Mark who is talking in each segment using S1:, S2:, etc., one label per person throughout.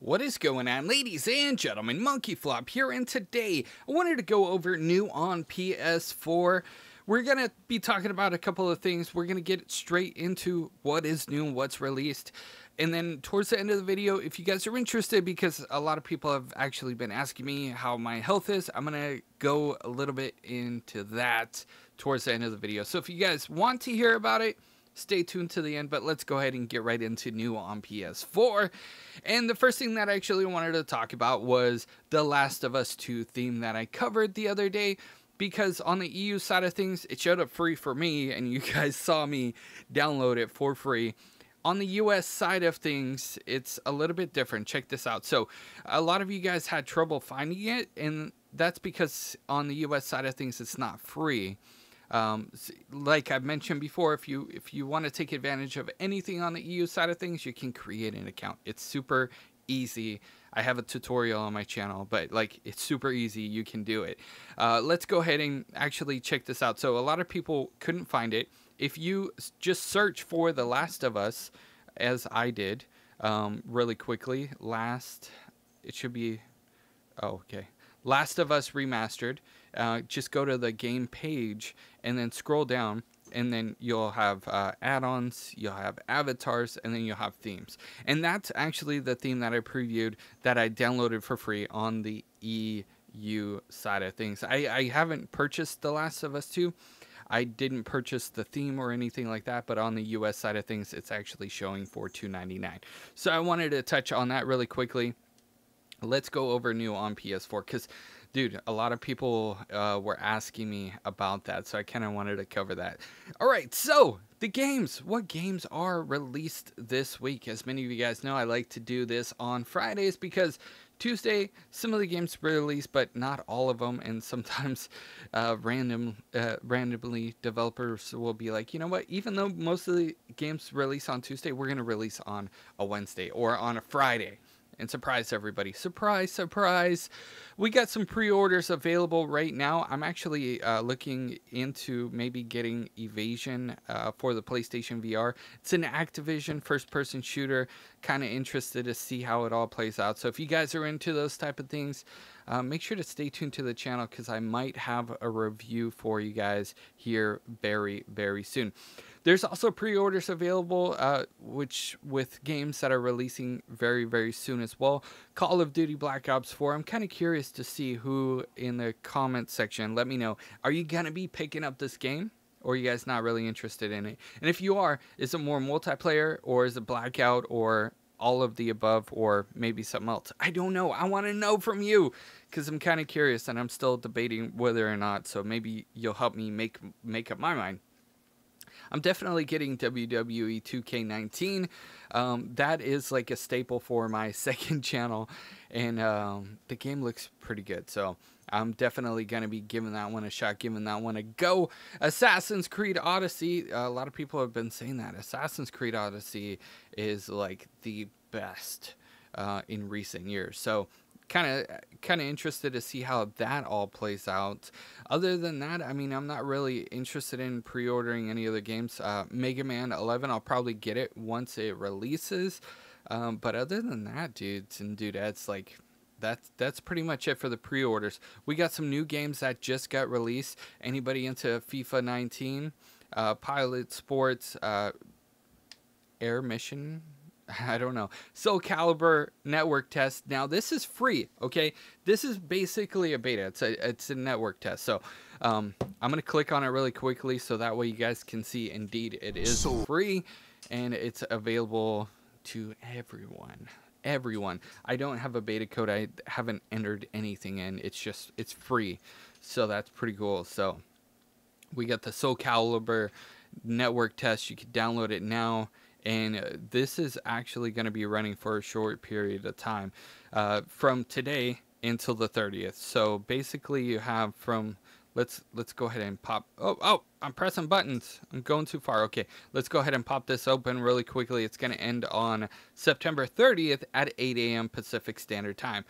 S1: What is going on, ladies and gentlemen? MonkeyFlop here, and today I wanted to go over new on PS4. We're going to be talking about a couple of things. We're going to get straight into what is new and what's released. And then towards the end of the video, if you guys are interested, because a lot of people have actually been asking me how my health is, I'm going to go a little bit into that towards the end of the video. So if you guys want to hear about it, stay tuned to the end, but let's go ahead and get right into new on PS4. And the first thing that I actually wanted to talk about was the Last of Us 2 theme that I covered the other day, because on the EU side of things, it showed up free for me, and you guys saw me download it for free. On the US side of things, it's a little bit different. Check this out. So a lot of you guys had trouble finding it, and that's because on the US side of things, it's not free. Like I've mentioned before, if you want to take advantage of anything on the EU side of things, you can create an account. It's super easy. I have a tutorial on my channel, but like, it's super easy. You can do it. Let's go ahead and actually check this out. So a lot of people couldn't find it. If you just search for The Last of Us, as I did, really quickly, it should be, oh, okay. Last of Us Remastered. Just go to the game page and then scroll down, and then you'll have add-ons, you'll have avatars, and then you'll have themes. And that's actually the theme that I previewed, that I downloaded for free on the EU side of things. I haven't purchased The Last of Us 2. I didn't purchase the theme or anything like that, but on the US side of things, it's actually showing for $2.99. So I wanted to touch on that really quickly. Let's go over new on PS4, because, dude, a lot of people were asking me about that, so I kind of wanted to cover that. All right, so the games. What games are released this week? As many of you guys know, I like to do this on Fridays, because Tuesday, some of the games release, but not all of them, and sometimes randomly developers will be like, you know what, even though most of the games release on Tuesday, we're going to release on a Wednesday or on a Friday. And surprise everybody, surprise, surprise, we got some pre-orders available right now. I'm actually looking into maybe getting Evasion for the PlayStation VR. It's an Activision first-person shooter. Kind of interested to see how it all plays out. So if you guys are into those type of things, make sure to stay tuned to the channel, because I might have a review for you guys here very, very soon. There's also pre-orders available, which with games that are releasing very, very soon as well. Call of Duty Black Ops 4. I'm kind of curious to see who in the comments section. Let me know. Are you going to be picking up this game? Or are you guys not really interested in it? And if you are, is it more multiplayer, or is it Blackout, or all of the above, or maybe something else? I don't know. I want to know from you, because I'm kind of curious, and I'm still debating whether or not. So maybe you'll help me make up my mind. I'm definitely getting WWE 2K19. That is like a staple for my second channel, and the game looks pretty good. So I'm definitely going to be giving that one a shot, giving that one a go. Assassin's Creed Odyssey. A lot of people have been saying that Assassin's Creed Odyssey is like the best in recent years. So kind of interested to see how that all plays out. Other than that, I mean, I'm not really interested in pre-ordering any other games. Mega Man 11, I'll probably get it once it releases. But other than that, dudes and dudettes, like, that's pretty much it for the pre-orders. We got some new games that just got released. Anybody into FIFA 19, Pilot Sports, Air Mission, I don't know. So Calibur network test. Now this is free, okay? This is basically a beta. It's a network test. So I'm gonna click on it really quickly, so that way you guys can see indeed it is free, and it's available to everyone. Everyone. I don't have a beta code. I haven't entered anything in. It's free, so that's pretty cool. So we got the Soul Calibur network test. You can download it now. And this is actually going to be running for a short period of time, from today until the 30th. So basically you have from, let's go ahead and pop, oh, I'm pressing buttons. I'm going too far. Okay, let's go ahead and pop this open really quickly. It's going to end on September 30th at 8 a.m. Pacific Standard Time.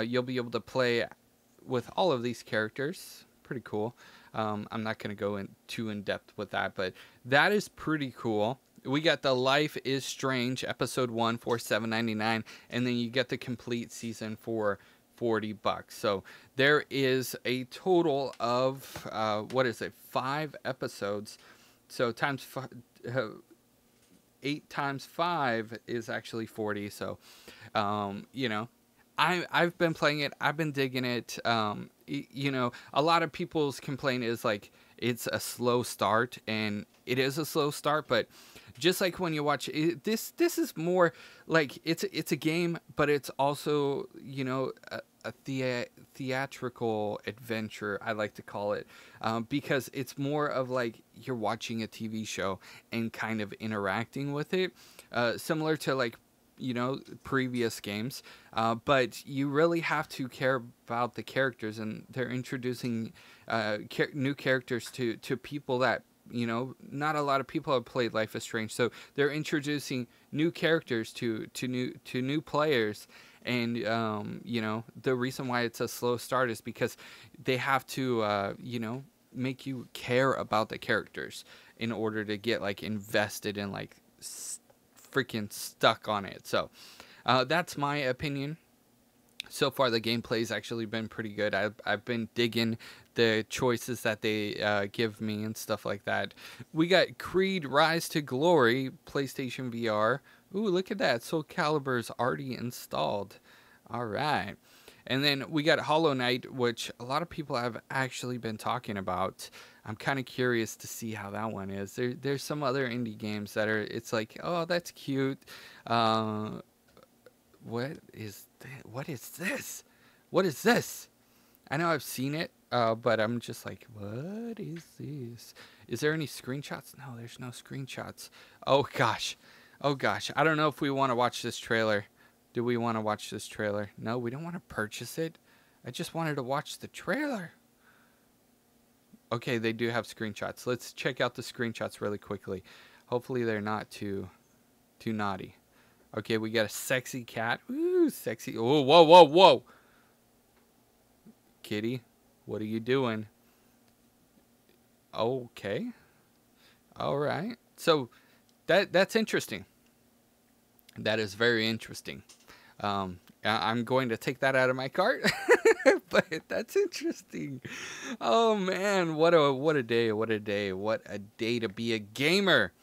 S1: You'll be able to play with all of these characters. Pretty cool. I'm not going to go too in depth with that, but that is pretty cool. We got the Life is Strange episode 1 for $7.99, and then you get the complete season for $40. So there is a total of what is it, 5 episodes. So times 8 times 5 is actually 40. So you know, I've been playing it. I've been digging it. You know, a lot of people's complaint is like it's a slow start, and it is a slow start. But just like when you watch it, this is more like it's a game, but it's also, you know, a theatrical adventure, I like to call it, because it's more of like you're watching a TV show and kind of interacting with it, similar to like, you know, previous games, but you really have to care about the characters, and they're introducing new characters to people that, you know, not a lot of people have played Life is Strange, so they're introducing new characters to new players. And you know, the reason why it's a slow start is because they have to you know, make you care about the characters in order to get like invested and like freaking stuck on it. So that's my opinion. So far the gameplay's actually been pretty good. I've been digging the choices that they give me and stuff like that. We got Creed Rise to Glory PlayStation VR. Ooh, look at that. Soul Calibur's already installed. All right. And then we got Hollow Knight, which a lot of people have actually been talking about. I'm kind of curious to see how that one is. There's some other indie games that are, it's like, oh, that's cute. What is this? What is this? I know I've seen it, but I'm just like, what is this? Is there any screenshots? No, there's no screenshots. Oh, gosh. Oh, gosh. I don't know if we want to watch this trailer. Do we want to watch this trailer? No, we don't want to purchase it. I just wanted to watch the trailer. Okay, they do have screenshots. Let's check out the screenshots really quickly. Hopefully they're not too naughty. Okay, we got a sexy cat. Ooh, sexy. Oh, whoa, whoa, whoa. Kitty, what are you doing? Okay. All right. So that's interesting. That is very interesting. I'm going to take that out of my cart, but that's interesting. Oh man, what a day, what a day, what a day to be a gamer.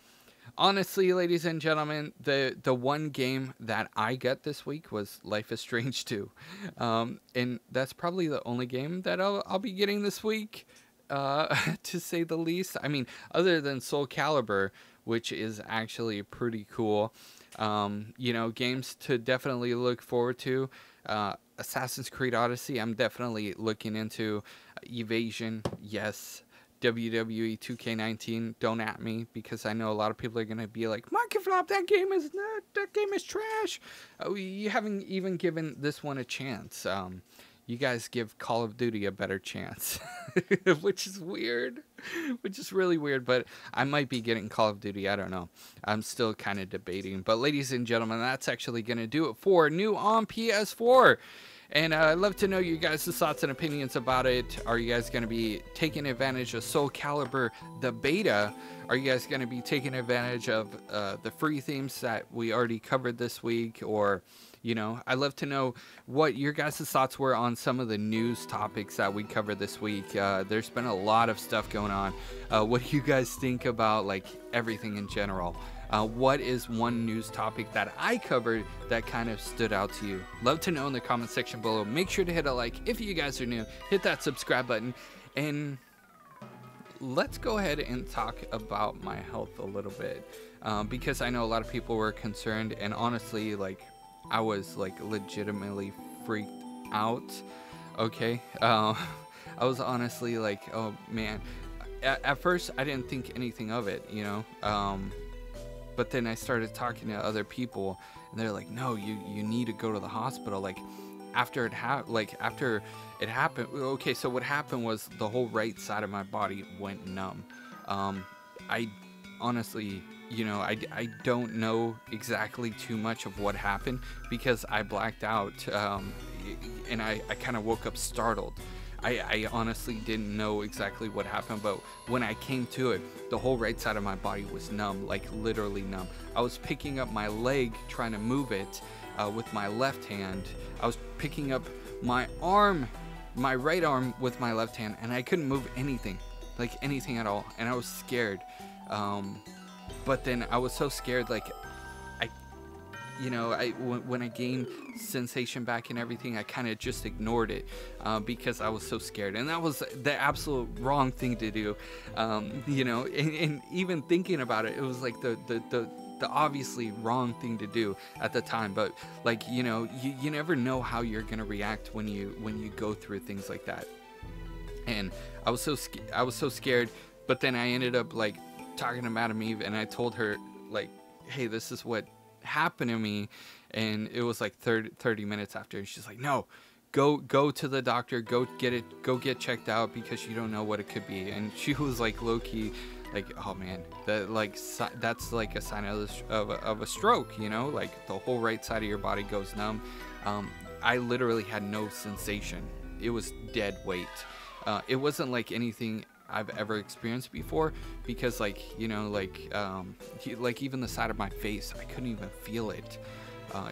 S1: Honestly, ladies and gentlemen, the one game that I got this week was Life is Strange 2. And that's probably the only game that I'll be getting this week, to say the least. I mean, other than Soul Calibur, which is actually pretty cool. You know, games to definitely look forward to. Assassin's Creed Odyssey, I'm definitely looking into. Evasion, yes. WWE 2K19, don't at me, because I know a lot of people are going to be like, MonkeyFlop, that game is trash. You haven't even given this one a chance. You guys give Call of Duty a better chance, which is weird, which is really weird, but I might be getting Call of Duty. I don't know. I'm still kind of debating. But ladies and gentlemen, that's actually going to do it for new on PS4. And I'd love to know you guys' thoughts and opinions about it. Are you guys going to be taking advantage of Soul Calibur, the beta? Are you guys going to be taking advantage of the free themes that we already covered this week? Or, you know, I'd love to know what your guys' thoughts were on some of the news topics that we covered this week. There's been a lot of stuff going on. What do you guys think about, like, everything in general? What is one news topic that I covered that kind of stood out to you? Love to know in the comment section below. Make sure to hit a like if you guys are new. Hit that subscribe button. And let's go ahead and talk about my health a little bit. Because I know a lot of people were concerned. And honestly, like, I was, like, legitimately freaked out. Okay? I was honestly like, oh, man. At first, I didn't think anything of it, you know? But then I started talking to other people, and they're like, "No, you need to go to the hospital." Like, after it happened. Okay, so what happened was the whole right side of my body went numb. I honestly, you know, I don't know exactly too much of what happened because I blacked out, and I kind of woke up startled. I honestly didn't know exactly what happened, but when I came to it, the whole right side of my body was numb, like literally numb. I was picking up my leg, trying to move it with my left hand. I was picking up my arm, my right arm with my left hand, and I couldn't move anything, like anything at all. And I was scared. But then I was so scared, like when I gained sensation back and everything, I kind of just ignored it because I was so scared, and that was the absolute wrong thing to do. And even thinking about it, it was like the obviously wrong thing to do at the time. But like, you never know how you're gonna react when you go through things like that. And I was so scared. But then I ended up like talking to Madam Eve, and I told her like, hey, this is what happened to me. And it was like 30 minutes after, and she's like, no, go to the doctor, go get checked out, because you don't know what it could be. And she was like low-key like, oh man, that's like a sign of a stroke, like the whole right side of your body goes numb. I literally had no sensation. It was dead weight. It wasn't like anything I've ever experienced before, because like even the side of my face, I couldn't even feel it.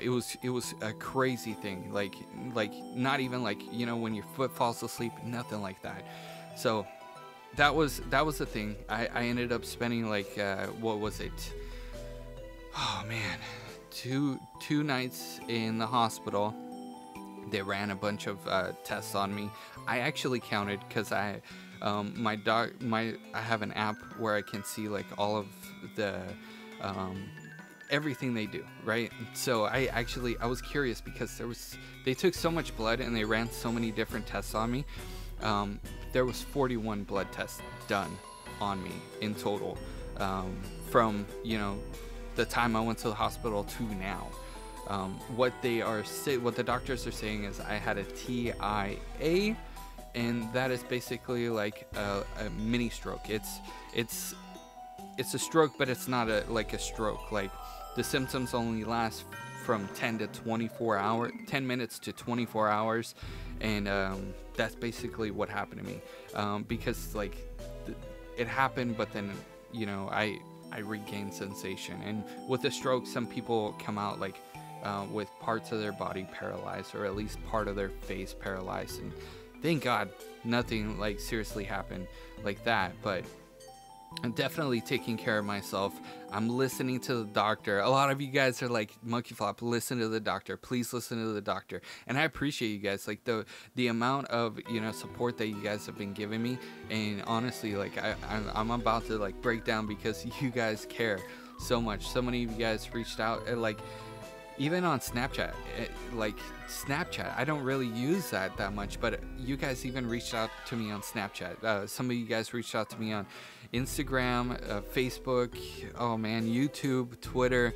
S1: It was a crazy thing, like not even like when your foot falls asleep, nothing like that. So that was the thing. I ended up spending like what was it, oh man, two nights in the hospital. They ran a bunch of tests on me. I actually counted, because I have an app where I can see like all of the everything they do, right? So I was curious, because they took so much blood and they ran so many different tests on me. There was 41 blood tests done on me in total, from the time I went to the hospital to now. What the doctors are saying is I had a TIA, and that is basically like a mini stroke. It's a stroke, but it's not like a stroke. Like the symptoms only last from 10 minutes to 24 hours, and that's basically what happened to me. Because like it happened, but then I regained sensation. And with a stroke, some people come out like with parts of their body paralyzed, or at least part of their face paralyzed, and thank God nothing like seriously happened like that. But I'm definitely taking care of myself. I'm listening to the doctor. A lot of you guys are like, MonkeyFlop, listen to the doctor. Please listen to the doctor. And I appreciate you guys, like the amount of support that you guys have been giving me. And honestly, like I'm about to like break down, because you guys care so much. So many of you guys reached out, and like even on Snapchat, I don't really use that much, but you guys even reached out to me on Snapchat. Some of you guys reached out to me on Instagram, Facebook, oh man, YouTube, Twitter,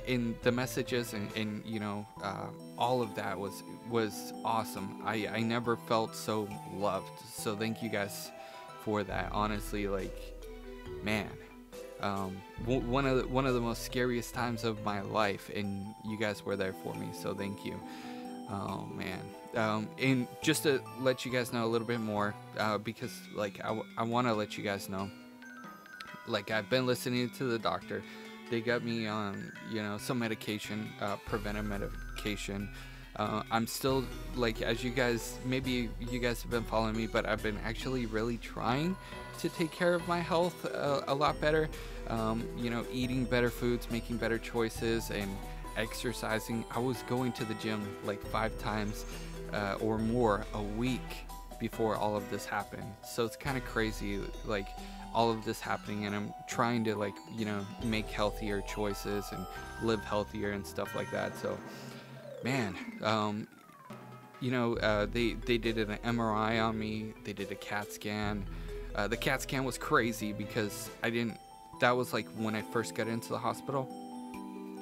S1: in the messages, and all of that was awesome. I never felt so loved. So thank you guys for that. Honestly, like, man. One of the most scariest times of my life, and you guys were there for me, so thank you. Oh man. And just to let you guys know a little bit more, because like I want to let you guys know, like I've been listening to the doctor. They got me on some medication, preventive medication. I'm still, like, as you guys, maybe you guys have been following me, but I've been actually really trying to take care of my health a lot better. Eating better foods, making better choices, and exercising. I was going to the gym like 5 times or more a week before all of this happened. So it's kind of crazy, like all of this happening, and I'm trying to like make healthier choices and live healthier and stuff like that. So man, they did an MRI on me. They did a CAT scan. The CAT scan was crazy because that was like when I first got into the hospital,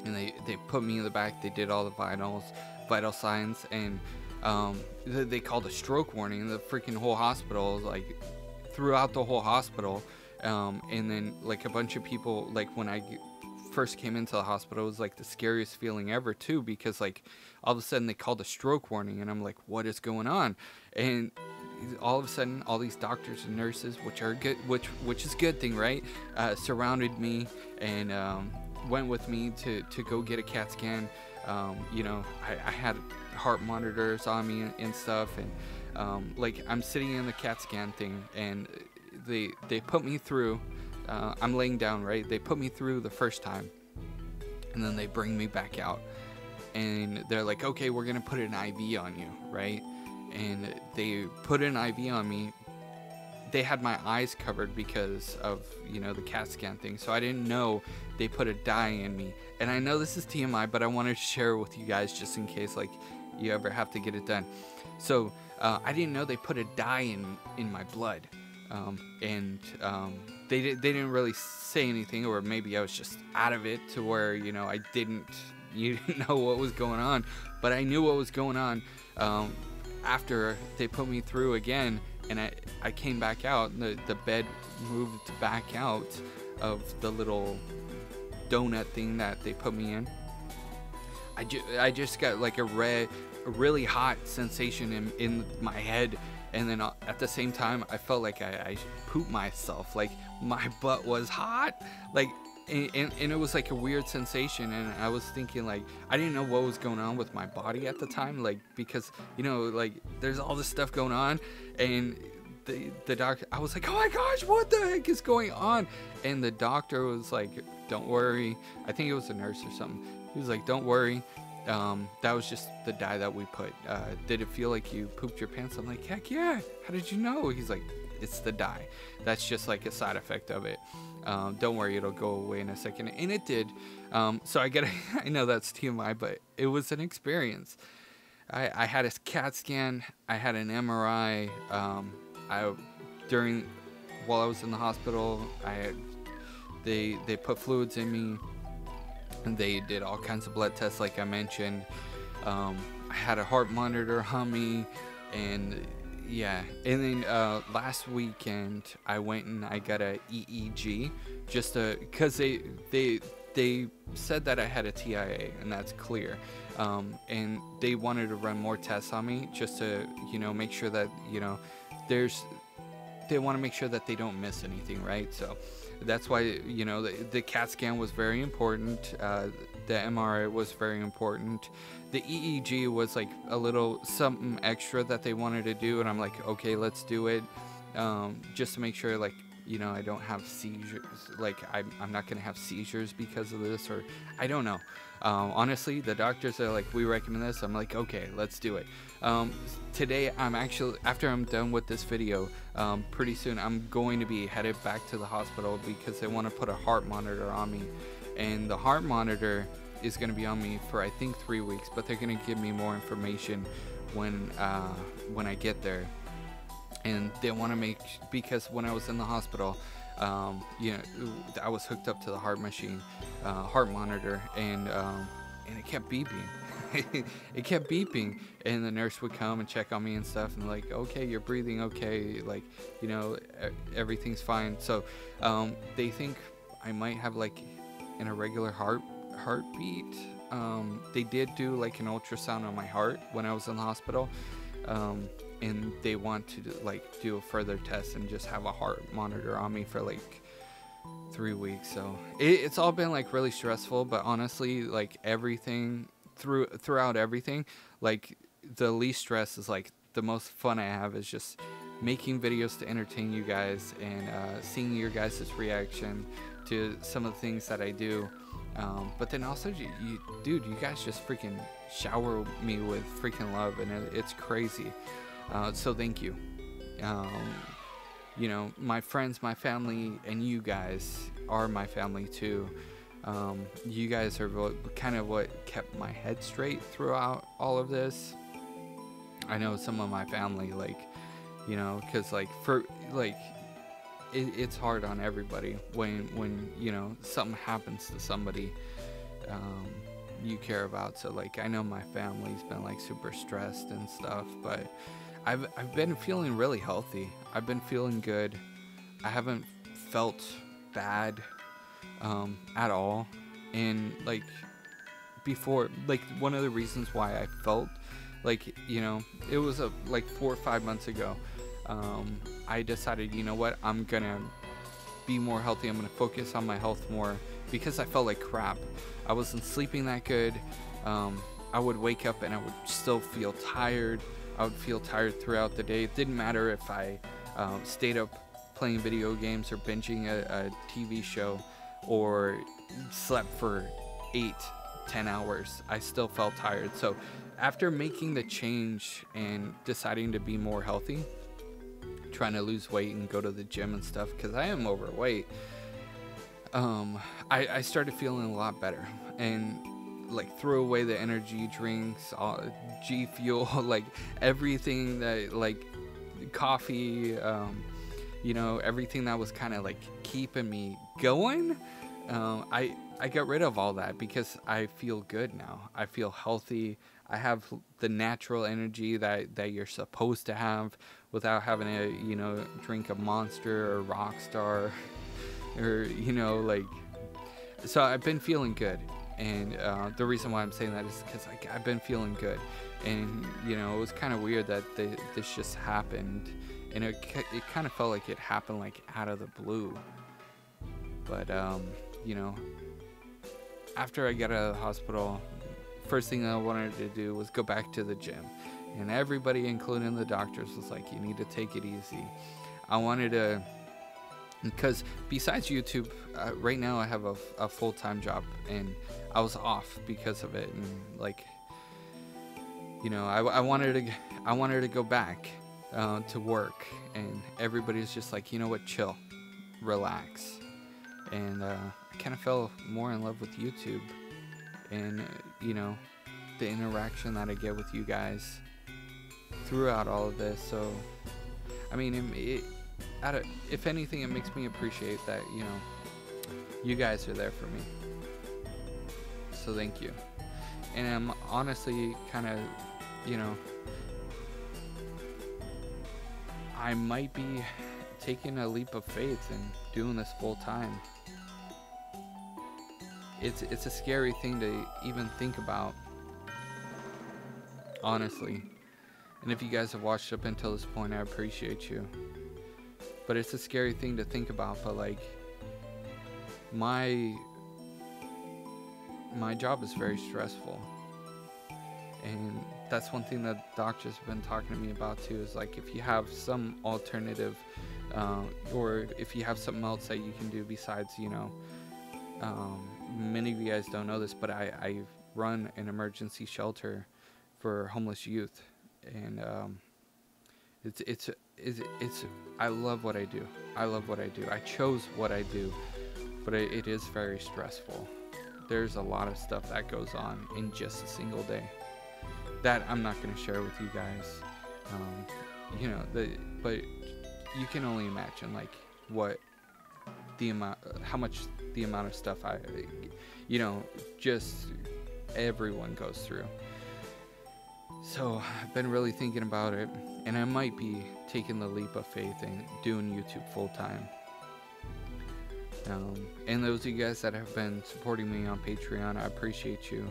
S1: and they put me in the back. They did all the vital signs, and they called a stroke warning. The freaking whole hospital, like throughout the whole hospital, and then like a bunch of people, like when I first came into the hospital, it was like the scariest feeling ever too, because like all of a sudden they called a stroke warning, and I'm like, what is going on? And all of a sudden, all these doctors and nurses, which are good, which is a good thing, right? Surrounded me and went with me to go get a CAT scan. You know, I had heart monitors on me and stuff, and like I'm sitting in the CAT scan thing, and they put me through. I'm laying down, right? They put me through the first time, and then they bring me back out, and they're like, okay, we're gonna put an IV on you, right? And they put an IV on me. They had my eyes covered because of, you know, the CAT scan thing, so I didn't know they put a dye in me. And I know this is TMI, but I wanted to share it with you guys just in case, like, you ever have to get it done. So I didn't know they put a dye in my blood, and they didn't really say anything, or maybe I was just out of it to where, you know, you didn't know what was going on, but I knew what was going on. After they put me through again, and I came back out, and the bed moved back out of the little donut thing that they put me in. I just got like a really hot sensation in my head, and then at the same time I felt like I pooped myself. Like my butt was hot, like, and it was like a weird sensation, and I was thinking, like, I didn't know what was going on with my body at the time, like, because, you know, like, there's all this stuff going on, and the doctor, I was like, oh my gosh, what the heck is going on? And the doctor was like, don't worry. I think it was a nurse or something. He was like, don't worry, that was just the dye that we put. Did it feel like you pooped your pants? I'm like, heck yeah, how did you know? He's like, it's the dye, that's just like a side effect of it. Don't worry, it'll go away in a second. And it did. So I know that's TMI, but it was an experience. I had a CAT scan, I had an MRI. While I was in the hospital, they put fluids in me, and they did all kinds of blood tests, like I mentioned. I had a heart monitor on me, and yeah. And then last weekend I went and I got a EEG, just because they said that I had a TIA, and that's clear. And they wanted to run more tests on me just to, you know, make sure that, you know, they want to make sure that they don't miss anything, right? So that's why, you know, the CAT scan was very important. The MRI was very important. The EEG was like a little something extra that they wanted to do, and I'm like, okay, let's do it, just to make sure, like, you know, I don't have seizures, like I'm not gonna have seizures because of this, or I don't know. Honestly, the doctors are like, we recommend this. I'm like, okay, let's do it. Today, I'm actually, after I'm done with this video, pretty soon I'm going to be headed back to the hospital because they want to put a heart monitor on me, and the heart monitor is going to be on me for, I think, 3 weeks, but they're going to give me more information when I get there. And they want to make, because when I was in the hospital, you know, I was hooked up to the heart machine, heart monitor, and it kept beeping. It kept beeping, and the nurse would come and check on me and stuff, and like, okay, you're breathing okay, like, you know, everything's fine. So they think I might have like an irregular heartbeat. They did do like an ultrasound on my heart when I was in the hospital, and they want to do a further test and just have a heart monitor on me for like 3 weeks. So it's all been like really stressful, but honestly, like everything throughout everything, like the least stress is like the most fun I have is just making videos to entertain you guys, and seeing your guys' reaction to some of the things that I do. But then also, dude, you guys just freaking shower me with freaking love, and it's crazy. So thank you. You know, my friends, my family, and you guys are my family too. You guys are kind of what kept my head straight throughout all of this. I know some of my family, like, you know, because like it's hard on everybody when you know something happens to somebody you care about. So like I know my family's been like super stressed and stuff, but I've been feeling really healthy. I've been feeling good. I haven't felt bad at all. And like before, like one of the reasons why I felt like, you know, it was like 4 or 5 months ago, I decided, you know what, I'm gonna be more healthy. I'm gonna focus on my health more because I felt like crap. I wasn't sleeping that good. I would wake up and I would still feel tired. I would feel tired throughout the day. It didn't matter if I stayed up playing video games or binging a TV show or slept for 8-10 hours. I still felt tired. So after making the change and deciding to be more healthy, trying to lose weight and go to the gym and stuff, because I am overweight, I started feeling a lot better. And like, threw away the energy drinks, G Fuel, like everything that, like, coffee, you know, everything that was kind of like keeping me going. I got rid of all that because I feel good now. I feel healthy. I have the natural energy that you're supposed to have without having to, you know, drink a Monster or Rockstar or, you know, like. So I've been feeling good. And the reason why I'm saying that is because I've been feeling good. And, you know, it was kind of weird that this just happened. And it kind of felt like it happened, like, out of the blue. But, you know, after I got out of the hospital, first thing I wanted to do was go back to the gym. And everybody, including the doctors, was like, you need to take it easy. I wanted to, because besides YouTube, right now I have a full-time job, and I was off because of it. And, like, you know, I wanted to go back to work, and everybody's just like, you know what, chill, relax. And I kind of fell more in love with YouTube, and you know, the interaction that I get with you guys throughout all of this. So I mean, if anything, it makes me appreciate that, you know, you guys are there for me. So thank you. And I'm honestly kind of, you know, I might be taking a leap of faith and doing this full time. It's a scary thing to even think about, honestly. And if you guys have watched up until this point, I appreciate you. But it's a scary thing to think about. But, like, my job is very stressful, and that's one thing that doctors have been talking to me about too, is like, if you have some alternative, or if you have something else that you can do besides, you know, many of you guys don't know this, but I run an emergency shelter for homeless youth, and it's I love what I do. I love what I do. I chose what I do, but it is very stressful. There's a lot of stuff that goes on in just a single day that I'm not going to share with you guys. You know, but you can only imagine, like, what the amount, how much the amount of stuff you know, just everyone goes through. So I've been really thinking about it, and I might be taking the leap of faith and doing YouTube full time. And those of you guys that have been supporting me on Patreon, I appreciate you.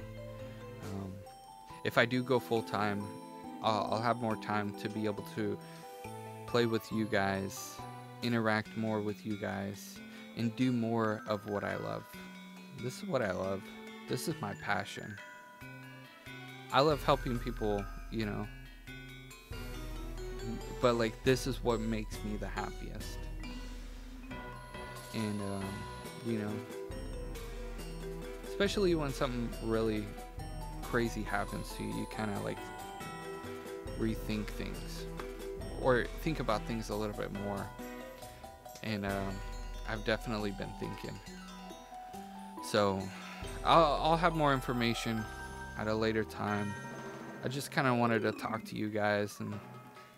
S1: If I do go full time, I'll have more time to be able to play with you guys, interact more with you guys, and do more of what I love. This is what I love. This is my passion. I love helping people, you know, but, like, this is what makes me the happiest. And, you know, especially when something really crazy happens to you, you kind of, like, rethink things, or think about things a little bit more. And I've definitely been thinking. So I'll have more information at a later time. I just kind of wanted to talk to you guys and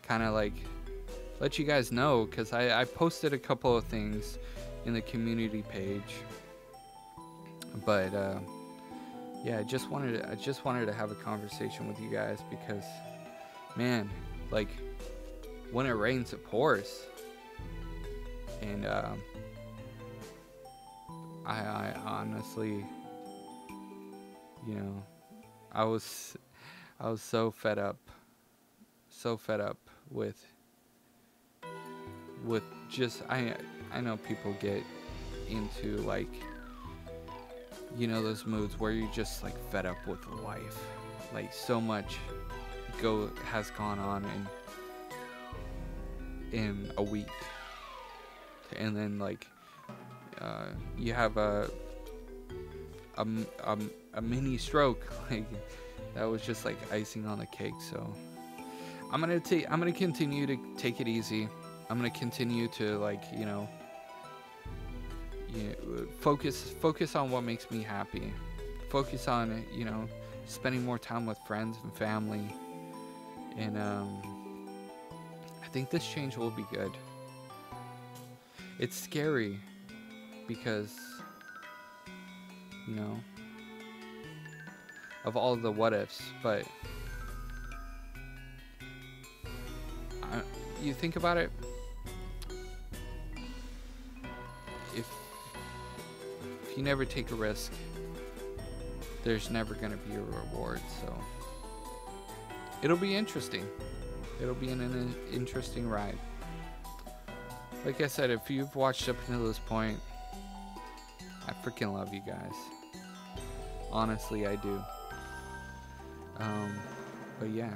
S1: kind of, like, let you guys know, because I posted a couple of things in the community page, but yeah, I just wanted to have a conversation with you guys, because, man, like, when it rains it pours. And I honestly, you know, I was so fed up with with just I know people get into like, you know, those moods where you're just like fed up with life, like so much has gone on in a week, and then like you have a mini stroke, like that was just like icing on the cake. So I'm gonna continue to take it easy. I'm gonna continue to like, you know, focus on what makes me happy. Focus on, you know, spending more time with friends and family. And I think this change will be good. It's scary because, you know, of all the what ifs, but you think about it, if you never take a risk, there's never going to be a reward. So it'll be interesting. It'll be an interesting ride. Like I said, if you've watched up until this point, I freaking love you guys. Honestly, I do. But yeah.